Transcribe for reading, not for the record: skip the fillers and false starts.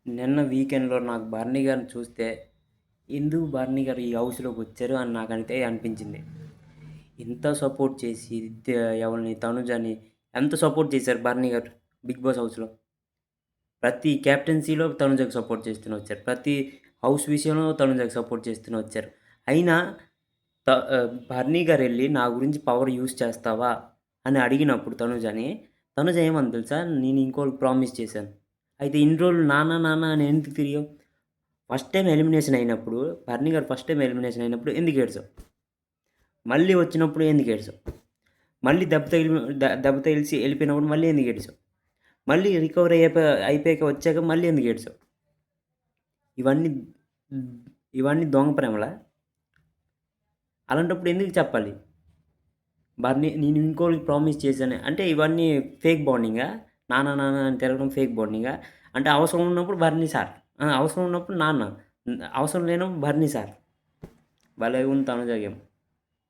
నిన్న వీకెండ్‌లో నాకు బర్నీ గారిని చూస్తే, ఎందుకు బర్నీ గారు ఈ హౌస్‌లోకొచ్చారు అని నాకైతే అనిపించింది. ఇంత సపోర్ట్ చేసి ఎవరిని 'తనుజని' ఎంత సపోర్ట్ చేశారు బర్నీ గారు 'బిగ్ బాస్' హౌస్‌లో. ప్రతి కెప్టెన్సీలో తనుజకి సపోర్ట్ చేస్తూనే వచ్చారు. ప్రతి హౌస్ విషయంలో తనుజకి సపోర్ట్ చేస్తూనే వచ్చారు. అయినా బర్నీ గారెళ్లి నా గురించి పవర్ యూజ్ చేస్తావా? అని అడిగినప్పుడు తనుజని, తనుజ ఏమంది తెలుసా? నేను ఇంకోళ్ళకి ప్రామిస్ చేశాను. అయితే ఇన్ని రోజులు నాన్న, నాన్న అని ఎందుకు తిరిగావు? ఫస్ట్ టైమ్ ఎలిమినేషన్ అయినప్పుడు, బర్నీ గారు ఫస్ట్ టైమ్ ఎలిమినేషన్ అయినప్పుడు ఎందుకేడ్చావు? మళ్ళీ వచ్చినప్పుడు ఎందుకేడ్చావు? మళ్ళీ దెబ్బ తగిలిసి ఎళ్ళిపోయినప్పుడు మళ్ళీ ఎందుకేడ్చావు? మళ్ళీ రికవరీ అయిపోయాక వచ్చాక మళ్ళీ ఎందుకేడ్చావు? ఇవన్నీ ఇవన్నీ దొంగ ప్రేమలా? అలాంటప్పుడు ఎందుకు చెప్పాలి? నేను ఇంకోళ్ళకి ప్రామిస్ చేశాను. అంటే ఇవన్నీ ఫేక్ బాండింగా? నాన్న, నాన్న అని తిరగడం ఫేక్ బాండింగా? అంటే అవసరం ఉన్నప్పుడు బర్నీ సార్. అవసరం ఉన్నప్పుడు నాన్న. అవసరం లేనప్పుడు బర్నీ సార్. భలే ఉంది తనుజ గేమ్.